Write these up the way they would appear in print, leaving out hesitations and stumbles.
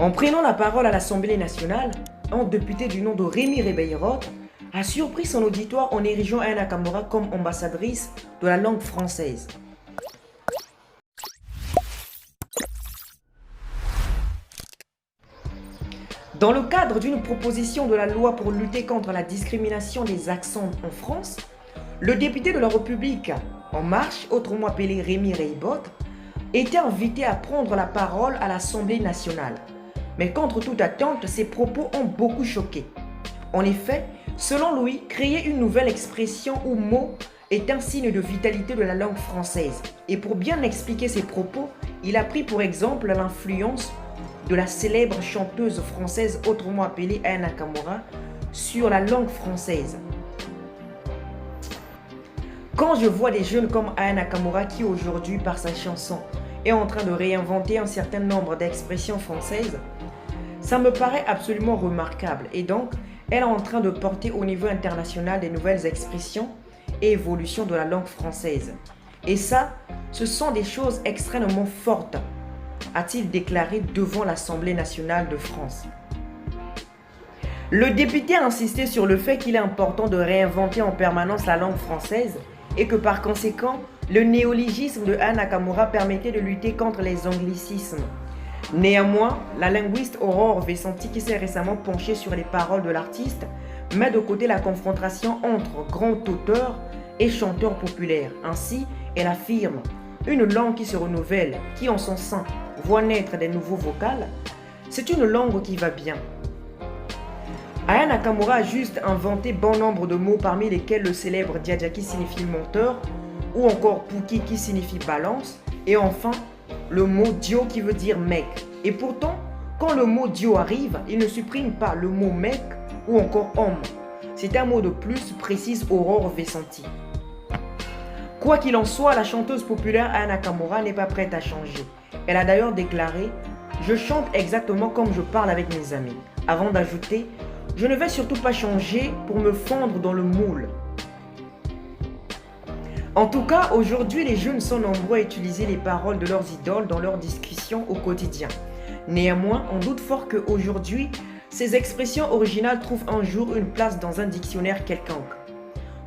En prenant la parole à l'Assemblée nationale, un député du nom de Rémi Rebeyrotte a surpris son auditoire en érigeant Aya Nakamura comme ambassadrice de la langue française. Dans le cadre d'une proposition de la loi pour lutter contre la discrimination des accents en France, le député de la République En Marche, autrement appelé Rémi Rebeyrotte, était invité à prendre la parole à l'Assemblée nationale. Mais contre toute attente, ses propos ont beaucoup choqué. En effet, selon lui, créer une nouvelle expression ou mot est un signe de vitalité de la langue française. Et pour bien expliquer ses propos, il a pris pour exemple l'influence de la célèbre chanteuse française autrement appelée Aya Nakamura sur la langue française. Quand je vois des jeunes comme Aya Nakamura qui aujourd'hui par sa chanson est en train de réinventer un certain nombre d'expressions françaises, ça me paraît absolument remarquable et donc elle est en train de porter au niveau international des nouvelles expressions et évolutions de la langue française. Et ça, ce sont des choses extrêmement fortes, a-t-il déclaré devant l'Assemblée nationale de France. Le député a insisté sur le fait qu'il est important de réinventer en permanence la langue française et que par conséquent, le néologisme de Aya Nakamura permettait de lutter contre les anglicismes. Néanmoins, la linguiste Aurore Vesanti, qui s'est récemment penchée sur les paroles de l'artiste, met de côté la confrontation entre grands auteurs et chanteurs populaires. Ainsi, elle affirme « Une langue qui se renouvelle, qui en son sein voit naître des nouveaux vocales, c'est une langue qui va bien. » Aya Nakamura a juste inventé bon nombre de mots parmi lesquels le célèbre Djadja qui signifie monteur ou encore Pouki qui signifie balance et enfin le mot Dio qui veut dire mec. Et pourtant, quand le mot Dio arrive, il ne supprime pas le mot mec ou encore homme. C'est un mot de plus, précise Aurore Vesanti. Quoi qu'il en soit, la chanteuse populaire Aya Nakamura n'est pas prête à changer. Elle a d'ailleurs déclaré « Je chante exactement comme je parle avec mes amis », avant d'ajouter « Je ne vais surtout pas changer pour me fondre dans le moule ». En tout cas, aujourd'hui, les jeunes sont nombreux à utiliser les paroles de leurs idoles dans leurs discussions au quotidien. Néanmoins, on doute fort qu'aujourd'hui, ces expressions originales trouvent un jour une place dans un dictionnaire quelconque.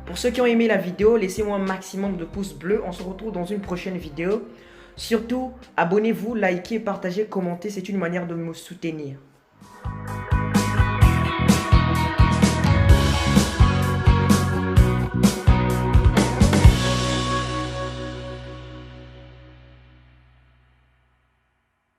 Pour ceux qui ont aimé la vidéo, laissez-moi un maximum de pouces bleus. On se retrouve dans une prochaine vidéo. Surtout, abonnez-vous, likez, partagez, commentez. C'est une manière de me soutenir.